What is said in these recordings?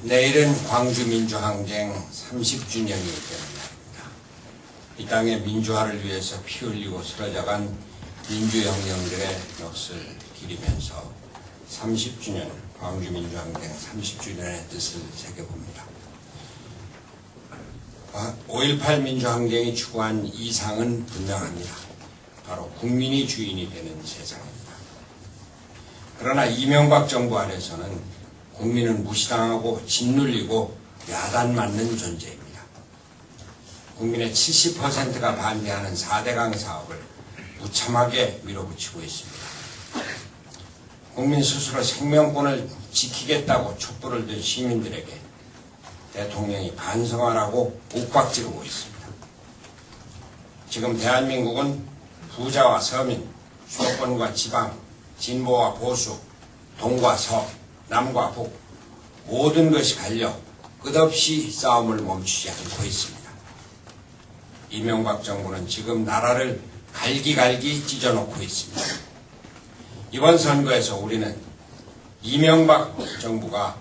내일은 광주민주항쟁 30주년이 되는 날입니다. 이 땅의 민주화를 위해서 피 흘리고 쓰러져간 민주혁명들의 넋을 기리면서 30주년, 광주민주항쟁 30주년의 뜻을 새겨봅니다. 5.18 민주항쟁이 추구한 이상은 분명합니다. 바로 국민이 주인이 되는 세상입니다. 그러나 이명박 정부 안에서는 국민은 무시당하고 짓눌리고 야단맞는 존재입니다. 국민의 70%가 반대하는 4대강 사업을 무참하게 밀어붙이고 있습니다. 국민 스스로 생명권을 지키겠다고 촛불을 든 시민들에게 대통령이 반성하라고 윽박지르고 있습니다. 지금 대한민국은 부자와 서민, 수도권과 지방, 진보와 보수, 동과 서, 남과 북 모든 것이 갈려 끝없이 싸움을 멈추지 않고 있습니다. 이명박 정부는 지금 나라를 갈기갈기 찢어놓고 있습니다. 이번 선거에서 우리는 이명박 정부가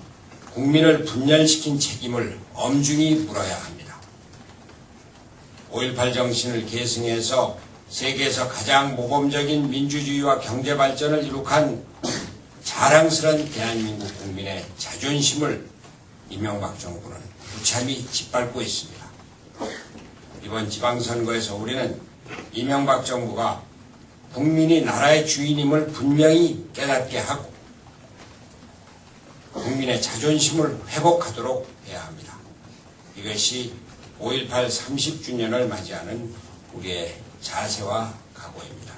국민을 분열시킨 책임을 엄중히 물어야 합니다. 5.18 정신을 계승해서 세계에서 가장 모범적인 민주주의와 경제발전을 이룩한 자랑스러운 대한민국 국민의 자존심을 이명박 정부는 무참히 짓밟고 있습니다. 이번 지방선거에서 우리는 이명박 정부가 국민이 나라의 주인임을 분명히 깨닫게 하고 국민의 자존심을 회복하도록 해야 합니다. 이것이 5.18 30주년을 맞이하는 우리의 자세와 각오입니다.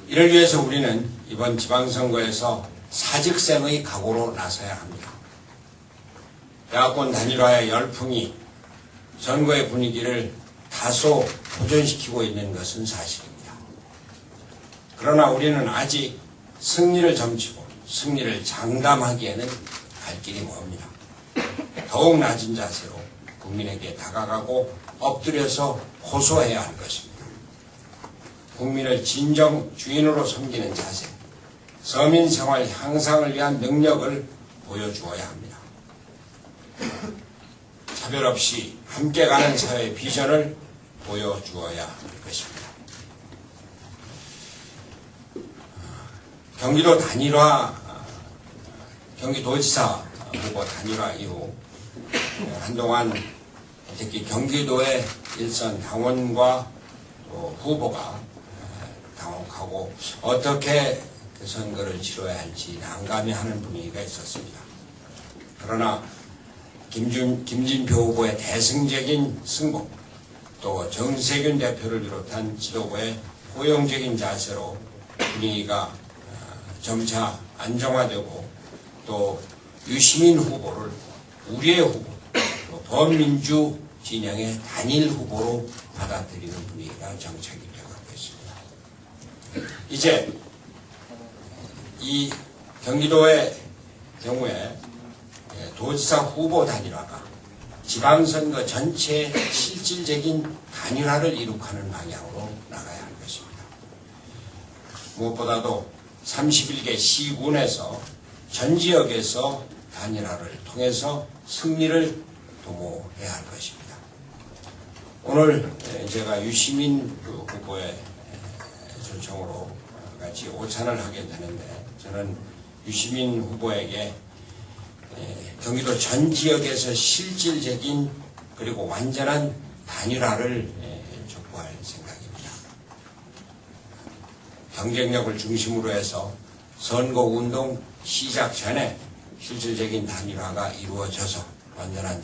이를 위해서 우리는 이번 지방선거에서 사직생의 각오로 나서야 합니다. 야권 단일화의 열풍이 선거의 분위기를 다소 호전시키고 있는 것은 사실입니다. 그러나 우리는 아직 승리를 점치고 승리를 장담하기에는 갈 길이 멉니다. 더욱 낮은 자세로 국민에게 다가가고 엎드려서 호소해야 할 것입니다. 국민을 진정 주인으로 섬기는 자세, 서민 생활 향상을 위한 능력을 보여주어야 합니다. 차별 없이 함께 가는 사회의 비전을 보여주어야 할 것입니다. 경기도 단일화, 경기도지사 후보 단일화 이후 한동안 특히 경기도의 일선 당원과 또 후보가 당혹하고 어떻게 그 선거를 치러야 할지 난감해하는 분위기가 있었습니다. 그러나 김진표 후보의 대승적인 승부, 또 정세균 대표를 비롯한 지도부의 포용적인 자세로 분위기가 점차 안정화되고 또 유시민 후보를 우리의 후보, 또 범민주 진영의 단일 후보로 받아들이는 분위기가 정착이 되어가고 있습니다. 이제 이 경기도의 경우에 도지사 후보 단일화가 지방선거 전체의 실질적인 단일화를 이룩하는 방향으로 나가야 할 것입니다. 무엇보다도 31개 시군에서 전 지역에서 단일화를 통해서 승리를 도모해야 할 것입니다. 오늘 제가 유시민 후보의 초청으로 같이 오찬을 하게 되는데 저는 유시민 후보에게 경기도 전 지역에서 실질적인 그리고 완전한 단일화를 촉구할 생각입니다. 경쟁력을 중심으로 해서 선거운동 시작 전에 실질적인 단일화가 이루어져서 완전한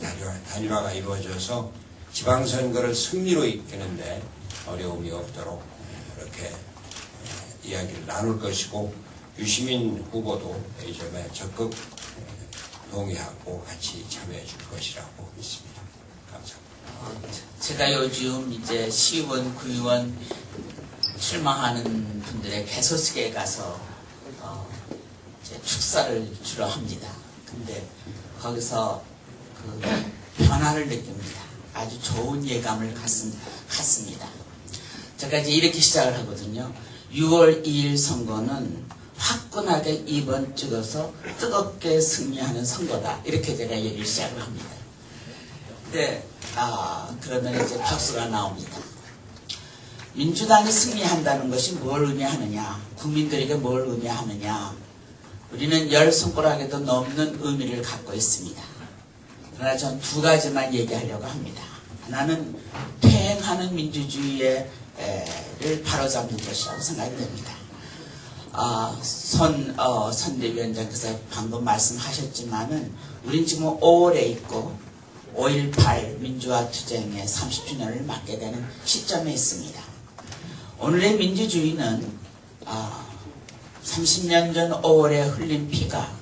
단일화가 이루어져서 지방선거를 승리로 이끄는데 어려움이 없도록 이렇게 이야기를 나눌 것이고 유시민 후보도 이 점에 적극 동의하고 같이 참여해 줄 것이라고 믿습니다. 감사합니다. 제가 요즘 이제 시의원, 구의원 출마하는 분들의 개소식에 가서 이제 축사를 주로 합니다. 근데 거기서 그 변화를 느낍니다. 아주 좋은 예감을 갖습니다. 제가 이제 이렇게 시작을 하거든요. 6월 2일 선거는 화끈하게 2번 찍어서 뜨겁게 승리하는 선거다. 이렇게 제가 얘기를 시작을 합니다. 근데 그러면 이제 박수가 나옵니다. 민주당이 승리한다는 것이 뭘 의미하느냐, 국민들에게 뭘 의미하느냐, 우리는 10손가락에도 넘는 의미를 갖고 있습니다. 그러나 전 두 가지만 얘기하려고 합니다. 하나는 퇴행하는 민주주의를 바로잡는 것이라고 생각이 됩니다. 선대위원장께서 방금 말씀하셨지만은 우린 지금 5월에 있고 5.18 민주화 투쟁의 30주년을 맞게 되는 시점에 있습니다. 오늘의 민주주의는 30년 전 5월에 흘린 피가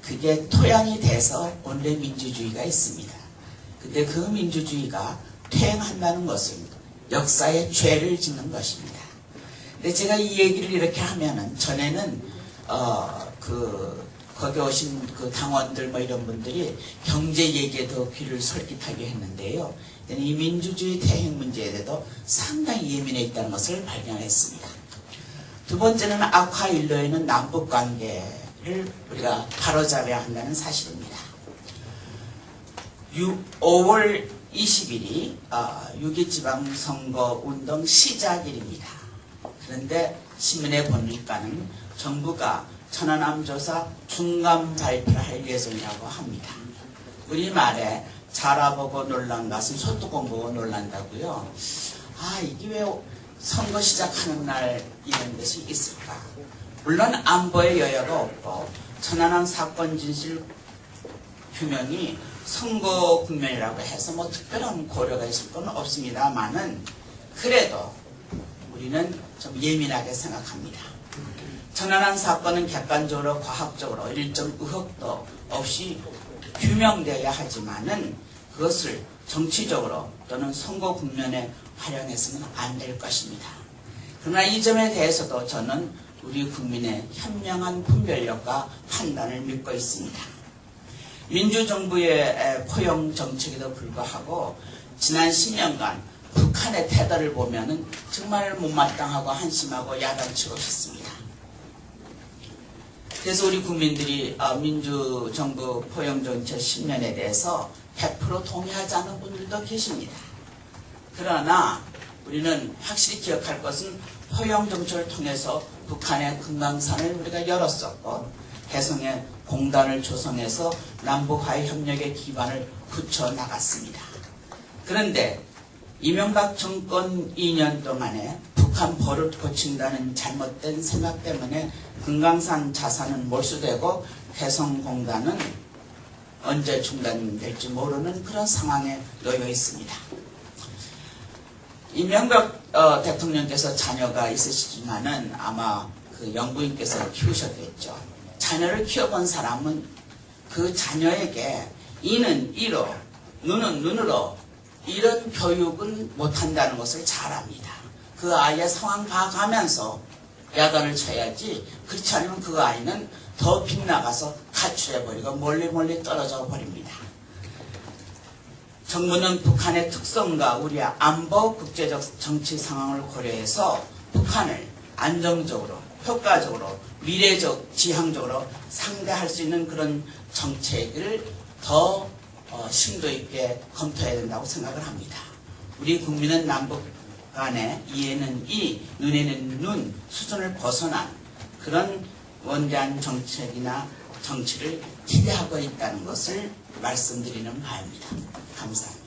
그게 토양이 돼서 오늘의 민주주의가 있습니다. 근데 그 민주주의가 퇴행한다는 것은 역사의 죄를 짓는 것입니다. 근데 제가 이 얘기를 이렇게 하면은 전에는 거기 오신 그 당원들 뭐 이런 분들이 경제 얘기에 더 귀를 솔깃하게 했는데요. 이 민주주의 퇴행 문제에 대해서 상당히 예민해 있다는 것을 발견했습니다. 두 번째는 아쿠아일로에는 남북관계를 우리가 바로잡아야 한다는 사실입니다. 5월 20일이 6.2 지방선거운동 시작일입니다. 그런데 신문에 보니까는 정부가 천안함 조사 중간 발표를 할 예정이라고 합니다. 우리말에 자라보고 놀란 것은 소뚜껑 보고 놀란다고요. 이게 왜 선거 시작하는 날 이런 것이 있을까? 물론 안보의 여야가 없고 천안함 사건 진실 규명이 선거 국면이라고 해서 뭐 특별한 고려가 있을 건 없습니다만은 그래도 우리는 좀 예민하게 생각합니다. 천안함 사건은 객관적으로 과학적으로 일정 의혹도 없이 규명되어야 하지만은 그것을 정치적으로 또는 선거 국면에 활용해서는 안 될 것입니다. 그러나 이 점에 대해서도 저는 우리 국민의 현명한 분별력과 판단을 믿고 있습니다. 민주정부의 포용 정책에도 불구하고 지난 10년간 북한의 태도를 보면은 정말 못마땅하고 한심하고 야단치고 싶습니다. 그래서 우리 국민들이 민주정부 포용정책 10년에 대해서 100% 동의하지 않는 분들도 계십니다. 그러나 우리는 확실히 기억할 것은 포용정책을 통해서 북한의 금강산을 우리가 열었었고 해성에 공단을 조성해서 남북화해 협력의 기반을 굳혀나갔습니다. 그런데 이명박 정권 2년 동안에 북한 버릇 고친다는 잘못된 생각 때문에 금강산 자산은 몰수되고 해성공단은 언제 중단될지 모르는 그런 상황에 놓여 있습니다. 이명박 대통령께서 자녀가 있으시지만은 아마 그 영부인께서 키우셨겠죠. 자녀를 키워본 사람은 그 자녀에게 이는 이로, 눈은 눈으로 이런 교육은 못한다는 것을 잘 압니다. 그 아이의 상황 봐가면서 야단을 쳐야지 그렇지 않으면 그 아이는 더 빗나가서 가출해버리고 멀리 떨어져 버립니다. 정부는 북한의 특성과 우리의 안보 국제적 정치 상황을 고려해서 북한을 안정적으로 효과적으로 미래적 지향적으로 상대할 수 있는 그런 정책을 더 심도 있게 검토해야 된다고 생각을 합니다. 우리 국민은 남북 간의 이에는 이, 눈에는 눈 수준을 벗어난 그런 원대한 정책이나 정치를 기대하고 있다는 것을 말씀드리는 바입니다. 감사합니다.